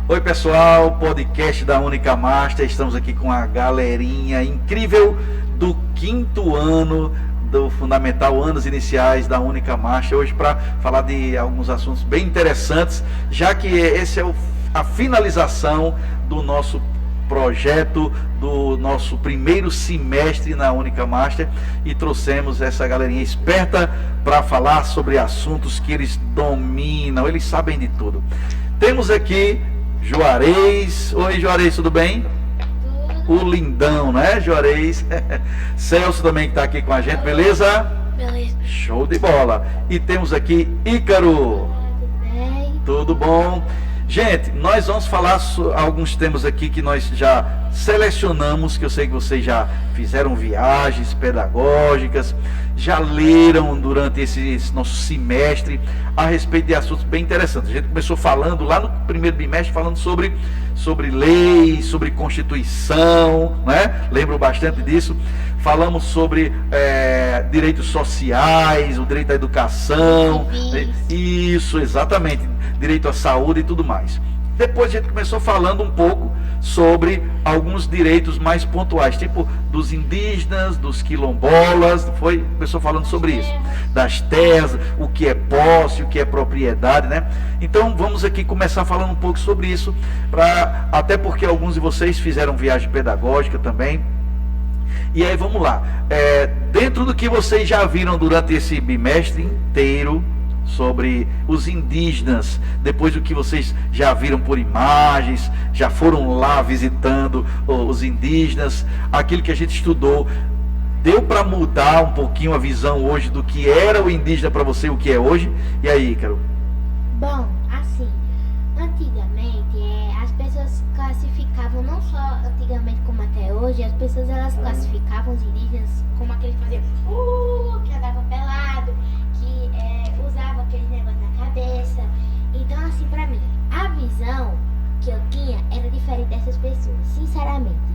Oi pessoal, podcast da Única Master. Estamos aqui com a galerinha incrível do quinto ano do Fundamental, anos iniciais da Única Master, hoje para falar de alguns assuntos bem interessantes, já que esse é a finalização do nosso projeto, do nosso primeiro semestre na Única Master, e trouxemos essa galerinha esperta para falar sobre assuntos que eles dominam, eles sabem de tudo. Temos aqui Juarez. Oi Juarez, tudo bem? O lindão, né, Juarez? Celso também que está aqui com a gente, beleza? Beleza. Show de bola. E temos aqui Ícaro. Tudo bem? Tudo bom? Gente, nós vamos falar alguns temas aqui que nós já selecionamos, que eu sei que vocês já fizeram viagens pedagógicas, já leram durante esse nosso semestre a respeito de assuntos bem interessantes. A gente começou falando lá no primeiro bimestre, falando sobre leis, sobre Constituição, né? Lembro bastante disso. Falamos sobre direitos sociais, o direito à educação, isso, exatamente, direito à saúde e tudo mais. Depois a gente começou falando um pouco sobre alguns direitos mais pontuais, tipo dos indígenas, dos quilombolas, começou falando sobre isso, das terras, o que é posse, o que é propriedade, né? Então vamos aqui começar falando um pouco sobre isso, até porque alguns de vocês fizeram viagem pedagógica também. E aí vamos lá, dentro do que vocês já viram durante esse bimestre inteiro sobre os indígenas, depois do que vocês já viram por imagens, já foram lá visitando os indígenas, aquilo que a gente estudou, deu para mudar um pouquinho a visão hoje do que era o indígena para você, o que é hoje? E aí, Ícaro? Bom, assim, antigamente as pessoas classificavam, não só antigamente como até hoje, as pessoas elas classificavam os indígenas como aquele que fazia que andava pelado, que usava aquele negócio na cabeça. Então, assim, pra mim, a visão que eu tinha era diferente dessas pessoas, sinceramente.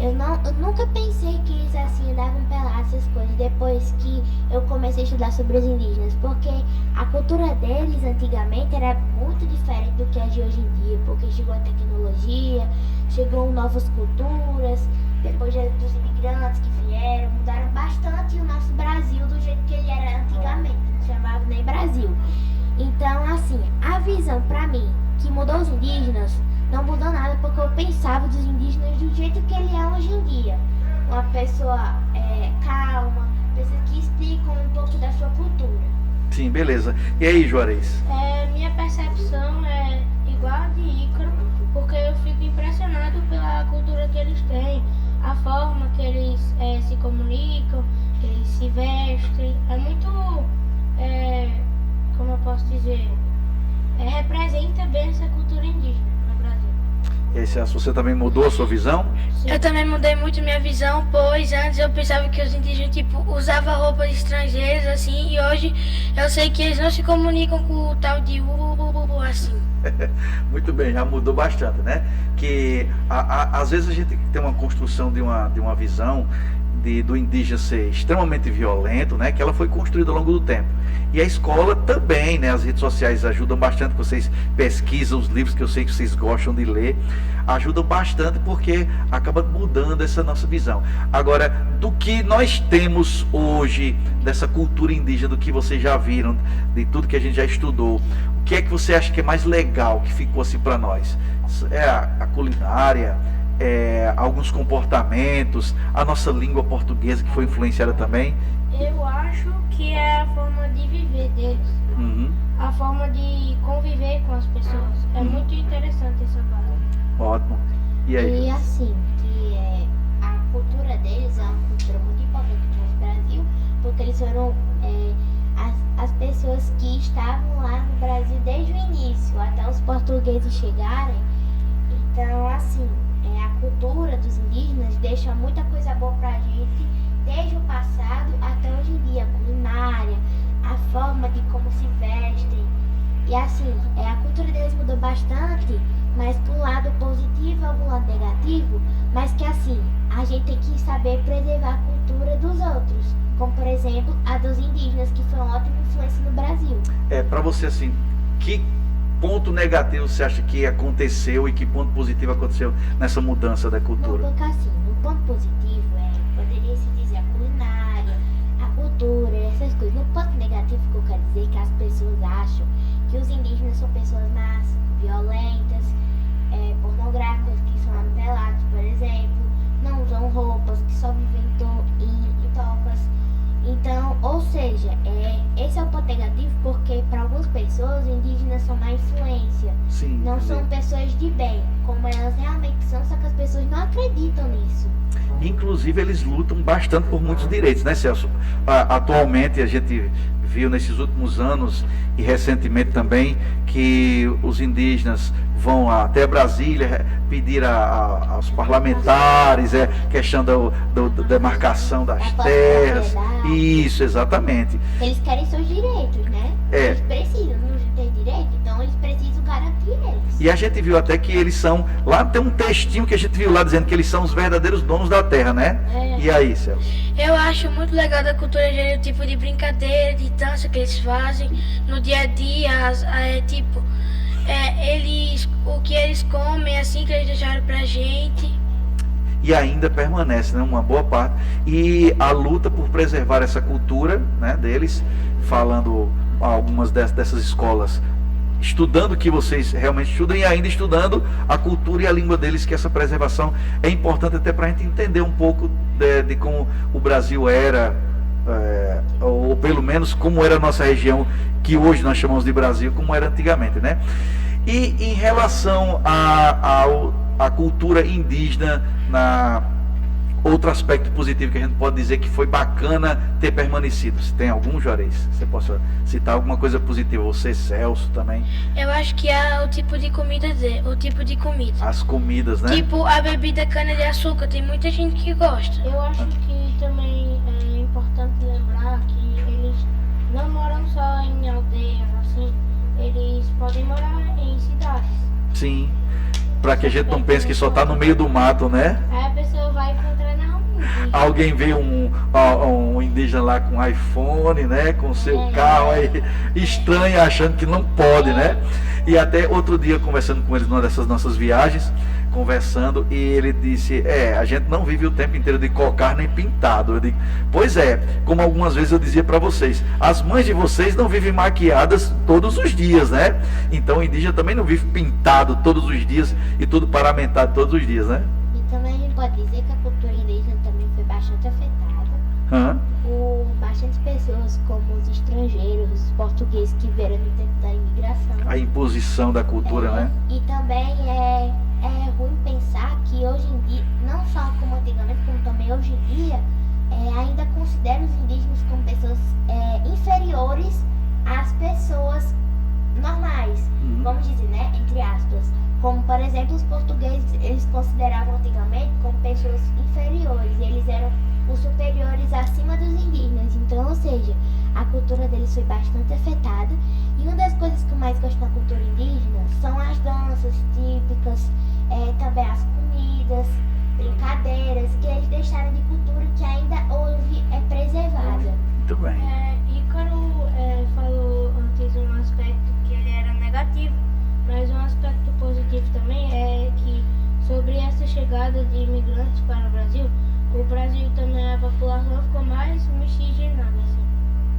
Eu nunca pensei que eles assim andavam pelados, essas coisas, depois que eu comecei a estudar sobre os indígenas, porque a cultura deles antigamente era muito diferente do que é de hoje em dia, porque chegou a tecnologia, chegou novas culturas, depois dos imigrantes que vieram, mudaram bastante o nosso Brasil do jeito que ele era antigamente, não chamava nem Brasil. Então, assim, a visão pra mim que mudou os indígenas não mudou nada, porque eu pensava dos indígenas do jeito que ele é hoje em dia. Uma pessoa calma, pessoas que explicam um pouco da sua cultura. Sim, beleza. E aí, Juarez? Minha percepção é igual a de Ícaro, porque eu fico impressionado pela cultura que eles têm, a forma que eles se comunicam, que eles se vestem. É muito, como eu posso dizer, representa bem essa cultura indígena no Brasil. E aí, Celso, você também mudou a sua visão? Sim. Eu também mudei muito minha visão, pois antes eu pensava que os indígenas usavam roupas estrangeiras assim, e hoje eu sei que eles não se comunicam com o tal de assim. Muito bem, já mudou bastante, né? Que às vezes a gente tem uma construção de uma visão do indígena ser extremamente violento, né? Que ela foi construída ao longo do tempo. E a escola também, né? As redes sociais ajudam bastante, vocês pesquisam os livros que eu sei que vocês gostam de ler, ajudam bastante porque acaba mudando essa nossa visão. Agora, do que nós temos hoje dessa cultura indígena, do que vocês já viram, de tudo que a gente já estudou, o que é que você acha que é mais legal que ficou assim para nós? É a culinária, alguns comportamentos, a nossa língua portuguesa que foi influenciada também? Eu acho que é a forma de viver deles, a forma de conviver com as pessoas. É muito interessante essa parte. Ótimo. E aí? E assim, que a cultura deles é uma cultura muito importante no nosso Brasil, porque eles foram as pessoas que estavam lá no Brasil desde o início, até os portugueses chegarem. Então, assim, a cultura dos indígenas deixa muita coisa boa pra gente, desde o passado até hoje em dia, a culinária, a forma de como se vestem. E assim, a cultura deles mudou bastante, mas por um lado positivo, algum lado negativo, mas que assim, a gente tem que saber preservar a cultura dos outros, como por exemplo a dos indígenas, que foi uma ótima influência no Brasil. Para você assim, que ponto negativo você acha que aconteceu e que ponto positivo aconteceu nessa mudança da Não, cultura? porque assim, no ponto positivo poderia se dizer a culinária, a cultura, essas coisas. No ponto negativo, que eu quero dizer que as pessoas acham que os indígenas são pessoas más, violentas, pornográficas, que são pelados, por exemplo, não usam roupas, que só vivem em tocas. Então, ou seja, esse é o ponto negativo, porque para algumas pessoas os indígenas são má influência. Sim, Não entendeu? são pessoas de bem, como elas realmente são, só que as pessoas não acreditam nisso. Inclusive, eles lutam bastante por muitos direitos, né, Celso? Atualmente, a gente viu nesses últimos anos e recentemente também que os indígenas vão até Brasília pedir aos parlamentares questão da demarcação das terras. Isso, exatamente. Eles querem seus direitos, né? Eles precisam, não ter direito, então eles precisam garantir eles. E a gente viu até que eles são, lá tem um textinho que a gente viu lá dizendo que eles são os verdadeiros donos da terra, né? E aí, Celso? Eu acho muito legal da cultura indígena, o tipo de brincadeira, de dança que eles fazem no dia a dia, o que eles comem, assim que eles deixaram pra gente. E ainda permanece, né, uma boa parte. E a luta por preservar essa cultura, né, deles, falando algumas dessas escolas, estudando o que vocês realmente estudam e ainda estudando a cultura e a língua deles, que essa preservação é importante até para a gente entender um pouco de como o Brasil era, ou pelo menos como era a nossa região, que hoje nós chamamos de Brasil, como era antigamente, né? E em relação à cultura indígena, outro aspecto positivo que a gente pode dizer que foi bacana ter permanecido. Se tem algum, Juarez? Você possa citar alguma coisa positiva? Você, Celso, também? Eu acho que é o tipo de comida As comidas, né? Tipo a bebida cana-de-açúcar, tem muita gente que gosta. Eu acho que também é importante lembrar que eles não moram só em aldeias, assim, eles podem morar em cidades. Sim. Para que a gente não pense que só tá no meio do mato, né? Aí a pessoa vai encontrar na rua. Alguém vê um indígena lá com iPhone, né? Com seu carro aí, estranha, achando que não pode, né? E até outro dia, conversando com eles numa dessas nossas viagens, e ele disse, a gente não vive o tempo inteiro de cocar nem pintado. Eu digo, pois é, como algumas vezes eu dizia para vocês, as mães de vocês não vivem maquiadas todos os dias, né? Então o indígena também não vive pintado todos os dias e tudo paramentado todos os dias, né? E também a gente pode dizer que a cultura indígena também foi bastante afetada por bastantes pessoas, como os estrangeiros, os portugueses que vieram no tempo da imigração. A imposição da cultura, né? E também é ruim pensar que hoje em dia, não só como antigamente, como também hoje em dia, ainda considera os indígenas como pessoas inferiores às pessoas normais, vamos dizer, né, entre aspas. Como, por exemplo, os portugueses, eles consideravam antigamente como pessoas inferiores, eles eram os superiores acima dos indígenas. Então, ou seja, a cultura deles foi bastante afetada. E uma das coisas que eu mais gosto na cultura indígena são as danças típicas, também as comidas, brincadeiras, que eles deixaram de cultura que ainda hoje é preservada. Muito bem. Ícaro falou antes um aspecto que ele era negativo, mas um aspecto positivo também é que sobre essa chegada de imigrantes para o Brasil também, a população ficou mais miscigenada, assim.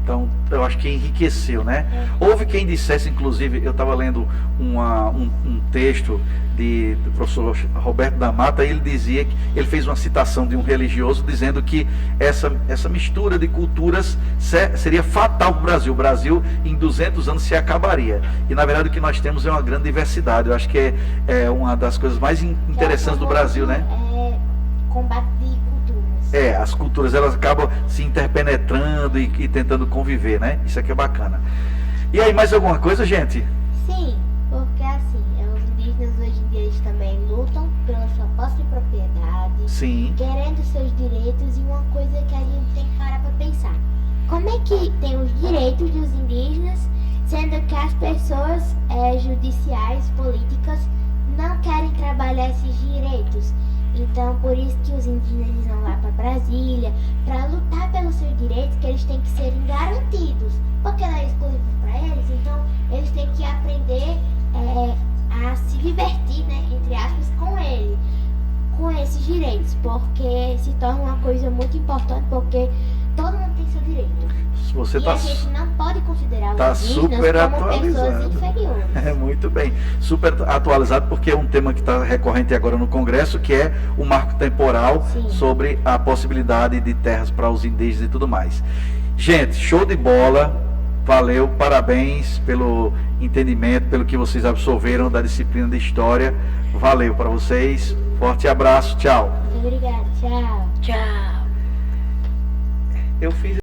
Então, eu acho que enriqueceu, né? Houve quem dissesse, inclusive, eu estava lendo um texto do professor Roberto da Mata, e ele dizia que ele fez uma citação de um religioso dizendo que essa mistura de culturas seria fatal para o Brasil. O Brasil, em 200 anos, se acabaria. E, na verdade, o que nós temos é uma grande diversidade. Eu acho que é uma das coisas mais interessantes do Brasil, né? Combate de culturas. As culturas, elas acabam se interpenetrando e tentando conviver, né? Isso aqui é bacana. E aí, mais alguma coisa, gente? Sim, porque assim, os indígenas hoje em dia eles também lutam pela sua posse de propriedade, Sim. querendo seus direitos, e uma coisa que a gente tem que parar para pensar. Como é que tem os direitos dos indígenas, sendo que as pessoas judiciais, políticas, não querem trabalhar esses direitos? Então, por isso que os indígenas vão lá para Brasília, para lutar pelos seus direitos, que eles têm que serem garantidos, porque não é exclusivo para eles. Então, eles têm que aprender a se divertir, né, entre aspas, com ele, com esses direitos, porque se torna uma coisa muito importante, porque todo mundo tem seu direito. Você E a gente não pode considerar tá os super indígenas como atualizado. pessoas inferiores. É muito bem, super atualizado, porque é um tema que está recorrente agora no Congresso, que é o marco temporal Sim. sobre a possibilidade de terras para os indígenas e tudo mais. Gente, show de bola, valeu, parabéns pelo entendimento, pelo que vocês absorveram da disciplina de História, valeu para vocês, forte abraço, tchau. Muito obrigada, tchau. Tchau. Eu fiz